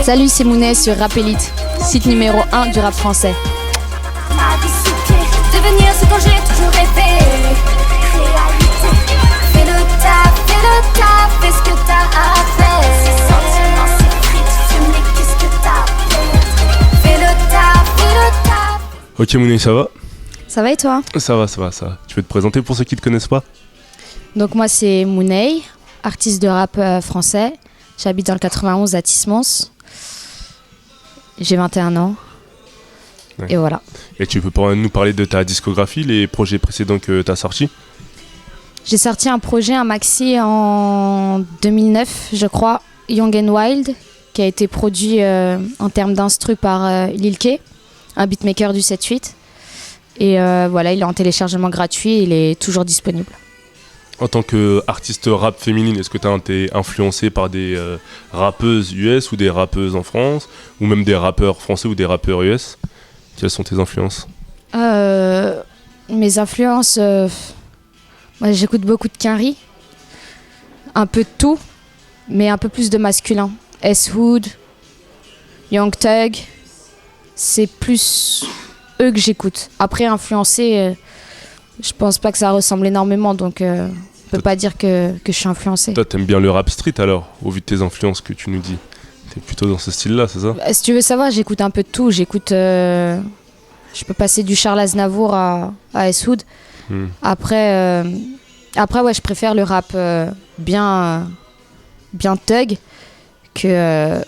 Salut, c'est Mounet sur Rap Elite, site numéro 1 du rap français. Devenir ce dont j'ai toujours rêvé. Réalité. Fais le taf, fais ce que t'as à faire. Ces sentiments, ces frites, fume les qu'est-ce que t'as fait. Fais le taf. Ok Mounet, ça va? Ça va et toi? Ça va. Tu peux te présenter pour ceux qui te connaissent pas? Donc moi c'est Mounet, artiste de rap français. J'habite dans le 91 à Tismons. J'ai 21 ans. Ouais. Et voilà. Et tu peux nous parler de ta discographie, les projets précédents que tu as sortis? J'ai sorti un maxi en 2009, je crois, Young and Wild, qui a été produit en termes d'instru par Lil K, un beatmaker du 7-8. Et voilà, il est en téléchargement gratuit, il est toujours disponible. En tant qu'artiste rap féminine, est-ce que tu as été influencé par des rappeuses US ou des rappeuses en France, ou même des rappeurs français ou des rappeurs US? Quelles sont tes influences? Mes influences, moi, j'écoute beaucoup de Quinry, un peu de tout, mais un peu plus de masculin. S-Hood, Young Thug, c'est plus eux que j'écoute. Après, influencé, je pense pas que ça ressemble énormément, donc on peut pas dire que je suis influencée. Toi, t'aimes bien le rap street alors, au vu de tes influences que tu nous dis? T'es plutôt dans ce style-là, c'est ça? Si tu veux savoir, j'écoute un peu de tout. Je peux passer du Charles Aznavour à S-Hood. Après, ouais, je préfère le rap bien thug que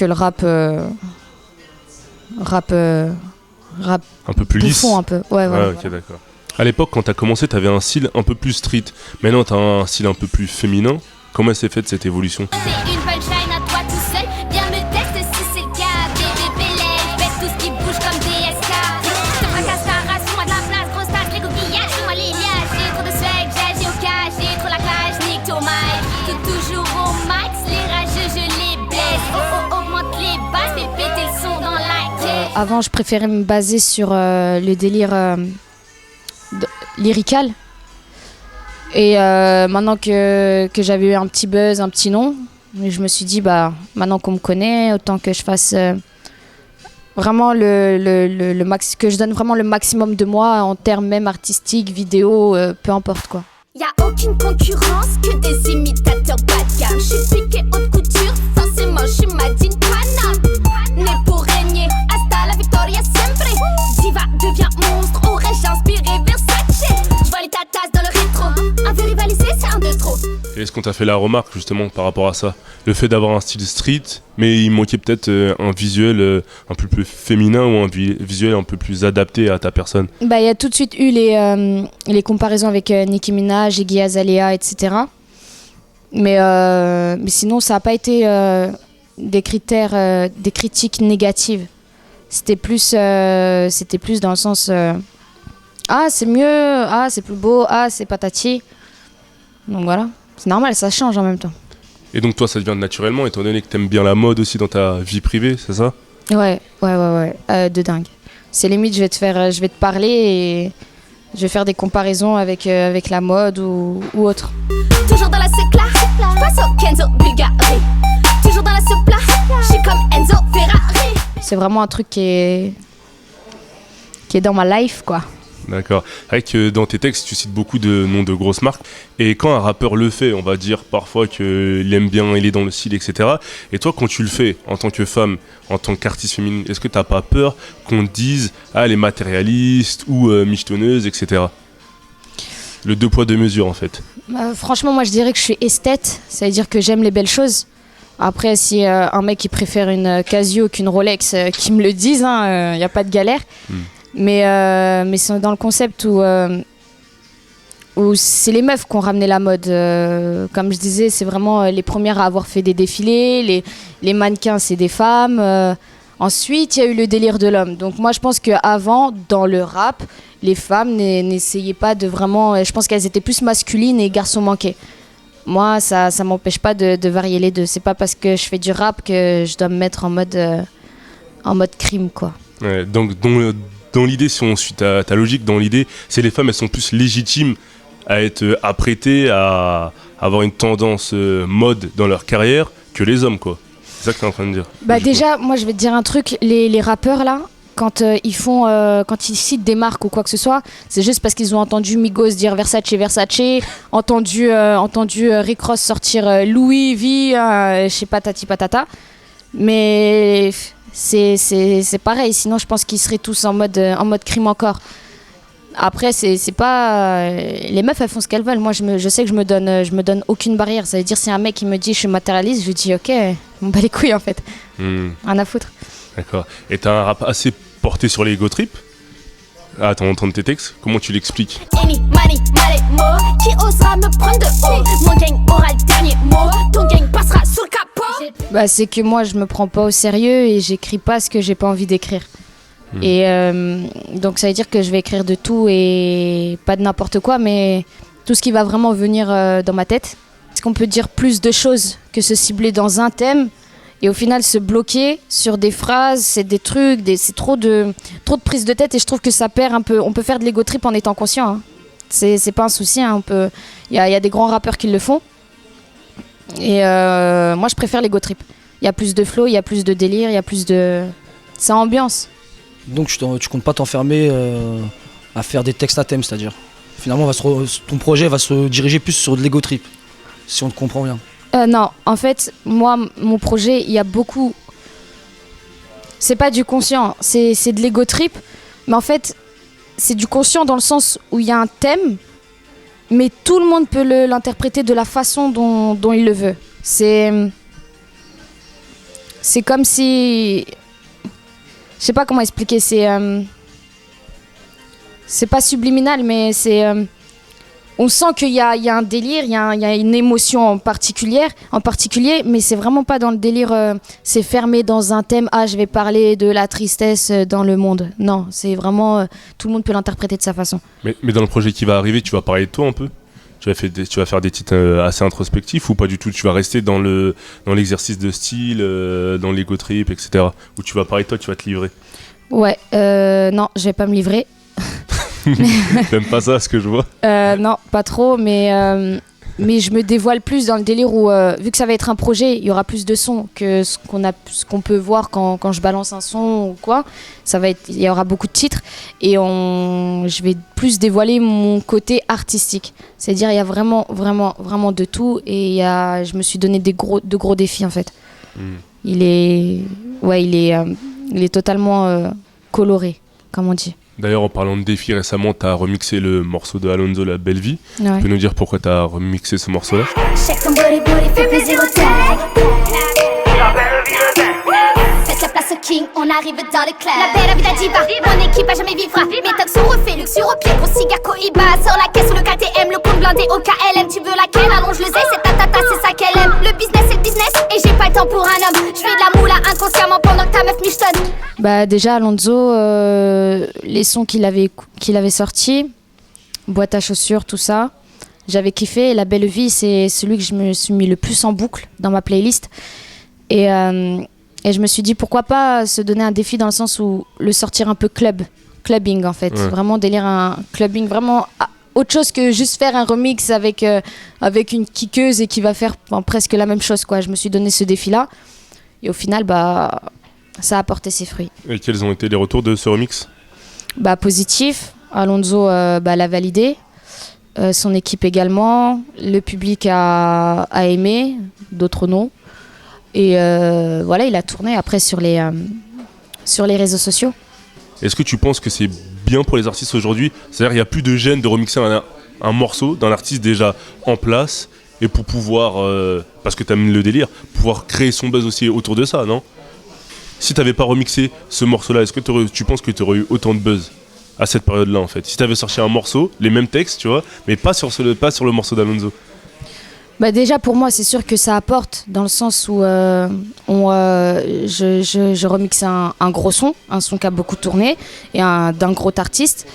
le rap un peu plus lisse. un peu. Ouais, voilà. Ok, d'accord. À l'époque, quand t'as commencé, t'avais un style un peu plus street. Maintenant, t'as un style un peu plus féminin. Comment s'est faite cette évolution? C'est une punchline à toi tout seul. Viens me texte si c'est le cas. Bébé lève, fais tout ce qui bouge comme DSK. Te fracasse ta race, moi de la place, grosse tasse, les coquillages, moi les liages. J'ai trop de swag, j'ai au cash, j'ai trop la clash, nique ton mic. Tout toujours au max, les rageux, je les blesse. Augmente les basses, fais péter le son dans la Avant, je préférais me baser sur le délire lyrical. Et maintenant que j'avais eu un petit buzz, un petit nom, je me suis dit, maintenant qu'on me connaît, autant que je fasse vraiment le max, que je donne vraiment le maximum de moi en termes même artistiques, vidéo, peu importe quoi. Y'a aucune concurrence que des imitateurs bas de gamme. J'suis piqué haute couture, forcément j'suis Madine Panam. Né pour régner, hasta la victoria siempre. Diva devient monstre, aurais-je inspiré Versace? J'vois les tatas dans le rétro, un peu rivalisé c'est un de trop. Et est-ce qu'on t'a fait la remarque justement par rapport à ça? Le fait d'avoir un style street, mais il manquait peut-être un visuel un peu plus féminin ou un visuel un peu plus adapté à ta personne? Il y a tout de suite eu les comparaisons avec Nicki Minaj, Iggy Azalea, etc. Mais sinon, ça n'a pas été des critiques négatives. C'était plus dans le sens ah c'est mieux, ah c'est plus beau, ah c'est patati. Donc voilà, c'est normal, ça change en même temps. Et donc toi ça te vient naturellement étant donné que t'aimes bien la mode aussi dans ta vie privée, c'est ça? Ouais, de dingue. C'est limite je vais te parler et je vais faire des comparaisons avec la mode ou autre. Toujours dans la sécla, passe au Kenzo Bulgari. Toujours dans la soupla, j'suis comme Enzo Ferrari. C'est vraiment un truc qui est dans ma life quoi. D'accord. C'est vrai que dans tes textes, tu cites beaucoup de noms de grosses marques. Et quand un rappeur le fait, on va dire parfois qu'il aime bien, il est dans le style, etc. Et toi, quand tu le fais, en tant que femme, en tant qu'artiste féminine, est-ce que t'as pas peur qu'on te dise « Ah, elle est matérialiste » ou « michetonneuse », etc. Le deux poids, deux mesures, en fait. Franchement, moi, je dirais que je suis esthète. Ça veut dire que j'aime les belles choses. Après, si un mec qui préfère une Casio qu'une Rolex, qui me le dise, y a pas de galère. Mais c'est dans le concept où c'est les meufs qui ont ramené la mode. Comme je disais, c'est vraiment les premières à avoir fait des défilés. Les mannequins, c'est des femmes. Ensuite, il y a eu le délire de l'homme. Donc moi, je pense qu'avant, dans le rap, les femmes n'essayaient pas de vraiment... Je pense qu'elles étaient plus masculines et garçons manqués. Moi, ça m'empêche pas de varier les deux. C'est pas parce que je fais du rap que je dois me mettre en mode crime, quoi. Ouais, donc dans l'idée, si on suit ta logique, dans l'idée, c'est les femmes, elles sont plus légitimes à être apprêtées, à avoir une tendance mode dans leur carrière que les hommes, quoi. C'est ça que t'es en train de dire. Bah déjà, moi je vais te dire un truc, les rappeurs là, quand quand ils citent des marques ou quoi que ce soit, c'est juste parce qu'ils ont entendu Migos dire Versace, entendu Rick Ross sortir Louis V, je sais pas tati patata. Mais c'est pareil, sinon je pense qu'ils seraient tous en mode crime encore. Après c'est pas les meufs elles font ce qu'elles veulent. Moi je sais que je me donne aucune barrière. Ça veut dire si un mec il me dit je suis matérialiste, je lui dis OK, on bat les couilles en fait. Rien à foutre. D'accord. Et t'as un rap assez porté sur les ego trip. Ah, t'as entendu tes textes. Comment tu l'expliques? Any money, money, more. Qui osera me prendre de haut? Mon gang aura le dernier mot. Ton gang passera sous le capot. Bah c'est que moi je me prends pas au sérieux et j'écris pas ce que j'ai pas envie d'écrire. Et donc ça veut dire que je vais écrire de tout et pas de n'importe quoi, mais tout ce qui va vraiment venir dans ma tête. Est-ce qu'on peut dire plus de choses que se cibler dans un thème et au final se bloquer sur des phrases, c'est des trucs, c'est trop de prise de tête et je trouve que ça perd un peu. On peut faire de l'ego trip en étant conscient, hein. C'est pas un souci, hein. Il y a des grands rappeurs qui le font et moi je préfère l'ego trip. Il y a plus de flow, il y a plus de délire, il y a plus de... Ça ambiance. Donc tu comptes pas t'enfermer à faire des textes à thème, c'est-à-dire finalement ton projet va se diriger plus sur de l'ego trip, si on te comprend bien. Non, en fait, moi, mon projet, il y a beaucoup... C'est pas du conscient, c'est de l'ego trip, mais en fait, c'est du conscient dans le sens où il y a un thème, mais tout le monde peut l'interpréter de la façon dont il le veut. C'est comme si... Je sais pas comment expliquer, c'est pas subliminal, mais c'est... on sent qu'il y a un délire, il y a une émotion en particulier, mais c'est vraiment pas dans le délire, c'est fermé dans un thème, je vais parler de la tristesse dans le monde. Non, c'est vraiment, tout le monde peut l'interpréter de sa façon. Mais dans le projet qui va arriver, tu vas parler de toi un peu? Tu vas faire des titres assez introspectifs ou pas du tout? Tu vas rester dans l'exercice de style, dans l'ego trip, etc. Ou tu vas parler de toi, tu vas te livrer? Ouais, non, je vais pas me livrer. T'aimes pas ça, ce que je vois? Non, pas trop, mais je me dévoile plus dans le délire où, vu que ça va être un projet, il y aura plus de sons que ce qu'on peut voir quand je balance un son ou quoi. Il y aura beaucoup de titres et je vais plus dévoiler mon côté artistique. C'est-à-dire, il y a vraiment, vraiment, vraiment de tout et je me suis donné de gros défis en fait. Il est totalement coloré, comme on dit. D'ailleurs, en parlant de défis, récemment, t'as remixé le morceau de Alonso, La Belle Vie. Ouais. Tu peux nous dire pourquoi t'as remixé ce morceau-là? Check ton body, fais plaisir au tag. Faites la place au king, on arrive dans le club. La belle vie diva, mon équipe a jamais vivra. Mes tocs sont refaits, luxure au pied, gros cigare Cohiba. Sur la caisse, sur le KTM, le compte blindé au KLM. Tu veux laquelle? Allonge le Z, c'est ta tata, c'est ça qu'elle aime. Le business, c'est le business, et j'ai pas le temps pour un homme. Je fais de la moula inconsciemment pendant que ta meuf michetonne. Bah déjà Alonso, les sons qu'il avait sortis, boîte à chaussures, tout ça, j'avais kiffé. La Belle Vie, c'est celui que je me suis mis le plus en boucle dans ma playlist. Et je me suis dit pourquoi pas se donner un défi dans le sens où le sortir un peu clubbing en fait. Ouais. Vraiment délire un clubbing, vraiment autre chose que juste faire un remix avec une kickeuse et qui va faire presque la même chose quoi. Je me suis donné ce défi là et au final ça a porté ses fruits. Et quels ont été les retours de ce remix? Positif. Alonso l'a validé. Son équipe également. Le public a aimé, d'autres non. Et voilà, il a tourné après sur les réseaux sociaux. Est-ce que tu penses que c'est bien pour les artistes aujourd'hui? C'est-à-dire qu'il n'y a plus de gêne de remixer un morceau d'un artiste déjà en place et pour pouvoir, parce que tu aimes le délire, pouvoir créer son buzz aussi autour de ça, non? Si tu n'avais pas remixé ce morceau-là, est-ce que tu penses que tu aurais eu autant de buzz à cette période-là en fait? Si tu avais sorti un morceau, les mêmes textes, tu vois, mais pas sur le morceau d'Alonso. Déjà pour moi c'est sûr que ça apporte dans le sens où je remixe un gros son qui a beaucoup tourné et d'un gros artiste.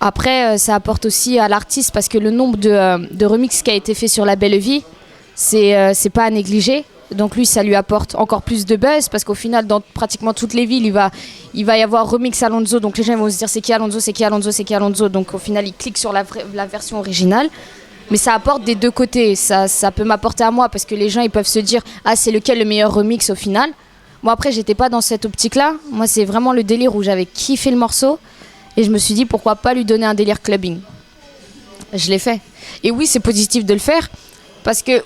Après ça apporte aussi à l'artiste parce que le nombre de remixes qui a été fait sur La Belle Vie c'est pas à négliger. Donc lui ça lui apporte encore plus de buzz parce qu'au final dans pratiquement toutes les villes il va y avoir remix Alonso, donc les gens vont se dire c'est qui Alonso, donc au final ils cliquent sur la version originale. Mais ça apporte des deux côtés. Ça peut m'apporter à moi parce que les gens ils peuvent se dire ah c'est lequel le meilleur remix au final. Moi après j'étais pas dans cette optique-là. Moi c'est vraiment le délire où j'avais kiffé le morceau et je me suis dit pourquoi pas lui donner un délire clubbing. Je l'ai fait. Et oui c'est positif de le faire parce que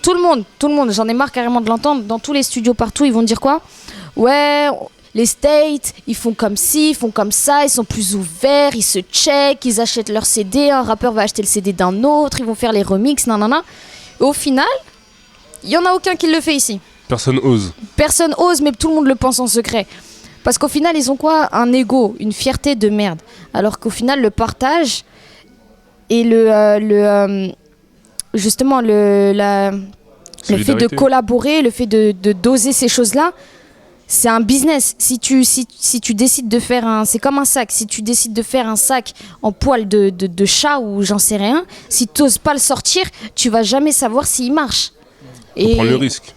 tout le monde, j'en ai marre carrément de l'entendre. Dans tous les studios partout ils vont dire quoi? Ouais. Les States, ils font comme ci, ils font comme ça, ils sont plus ouverts, ils se checkent, ils achètent leur CD, un rappeur va acheter le CD d'un autre, ils vont faire les remixes, nanana. Et au final, il n'y en a aucun qui le fait ici. Personne ose. Personne ose, mais tout le monde le pense en secret. Parce qu'au final, ils ont quoi? Un ego, une fierté de merde. Alors qu'au final, le partage et justement le fait de collaborer, le fait de doser ces choses-là, c'est un business. Si tu décides de faire c'est comme un sac. Si tu décides de faire un sac en poil de chat ou j'en sais rien, si tu n'oses pas le sortir, tu vas jamais savoir s'il marche. Faut prendre le risque.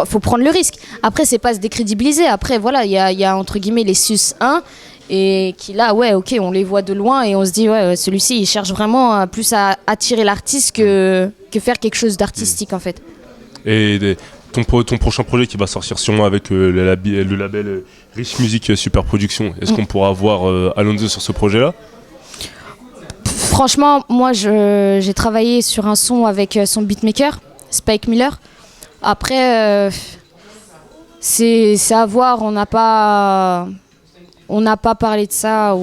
Faut prendre le risque. Après, c'est pas se décrédibiliser. Après, voilà, il y a entre guillemets les sus 1 et qui là, ouais, ok, on les voit de loin et on se dit, ouais, celui-ci, il cherche vraiment plus à attirer l'artiste que faire quelque chose d'artistique en fait. Et ton prochain projet qui va sortir sûrement avec le label Rich Music Super Production, est-ce qu'on pourra voir Alonso sur ce projet-là? Franchement, moi j'ai travaillé sur un son avec son beatmaker, Spike Miller. Après, c'est à voir, on n'a pas parlé de ça.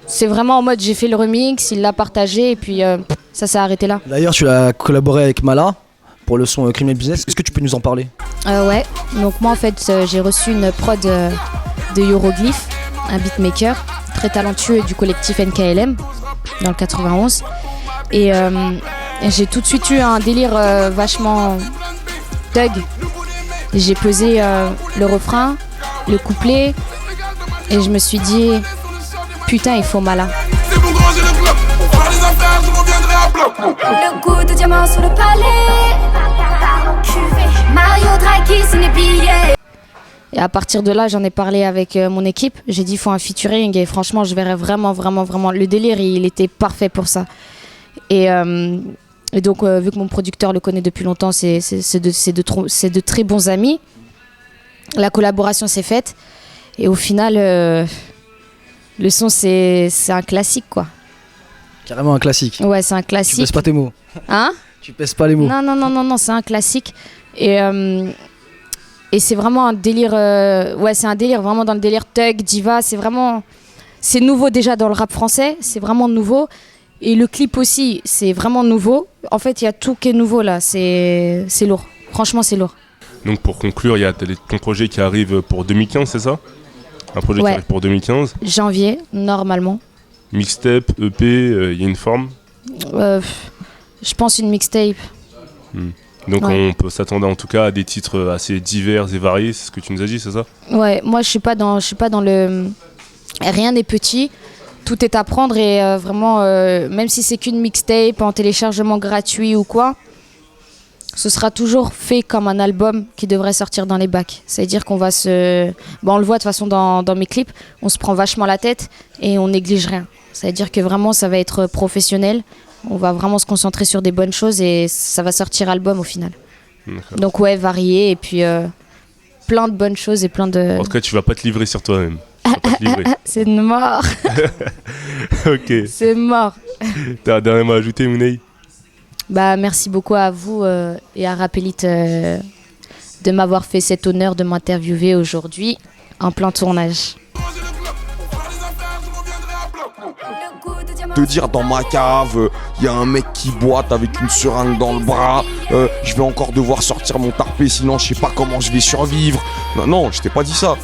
C'est vraiment en mode j'ai fait le remix, il l'a partagé et puis ça s'est arrêté là. D'ailleurs, tu as collaboré avec Mala pour le son Criminal Business. Est-ce que tu peux nous en parler? Ouais, donc moi en fait j'ai reçu une prod de Hiéroglyphe, un beatmaker très talentueux du collectif NKLM dans le 91 et j'ai tout de suite eu un délire vachement thug. J'ai posé le refrain, le couplet et je me suis dit putain il faut Mala. Le goût de diamant sur le palais. Mario Draghi signe billets. Et à partir de là, j'en ai parlé avec mon équipe. J'ai dit il faut un featuring et franchement, je verrais vraiment le délire. Il était parfait pour ça. Et donc, vu que mon producteur le connaît depuis longtemps, c'est de très bons amis. La collaboration s'est faite et au final, le son c'est un classique quoi. Carrément un classique. Ouais, c'est un classique. Tu pèses pas tes mots. Hein? Tu pèses pas les mots. Non, c'est un classique. Et c'est vraiment un délire. C'est un délire vraiment dans le délire thug, diva. C'est nouveau déjà dans le rap français. C'est vraiment nouveau. Et le clip aussi, c'est vraiment nouveau. En fait, il y a tout qui est nouveau là. C'est lourd. Franchement, c'est lourd. Donc pour conclure, il y a ton projet qui arrive pour 2015, c'est ça? Un projet qui arrive pour 2015. Janvier, normalement. Mixtape, EP, il y a une forme? Je pense une mixtape. Donc on peut s'attendre en tout cas à des titres assez divers et variés, c'est ce que tu nous as dit, c'est ça? Ouais, moi je suis pas dans le... Rien n'est petit, tout est à prendre et vraiment, même si c'est qu'une mixtape en téléchargement gratuit ou quoi, ce sera toujours fait comme un album qui devrait sortir dans les bacs. C'est-à-dire qu'on va on le voit de toute façon dans mes clips, on se prend vachement la tête et on néglige rien. C'est-à-dire que vraiment ça va être professionnel. On va vraiment se concentrer sur des bonnes choses et ça va sortir album au final. D'accord. Donc ouais, varié et puis plein de bonnes choses et plein de... En tout cas, tu vas pas te livrer sur toi-même. C'est mort. Ok. C'est mort. T'as un dernier mot à ajouter, Mounay? Merci beaucoup à vous et à Rapélite de m'avoir fait cet honneur de m'interviewer aujourd'hui en plein tournage. Te dire dans ma cave, y a un mec qui boite avec une seringue dans le bras, je vais encore devoir sortir mon tarpé sinon je sais pas comment je vais survivre. Non, je t'ai pas dit ça.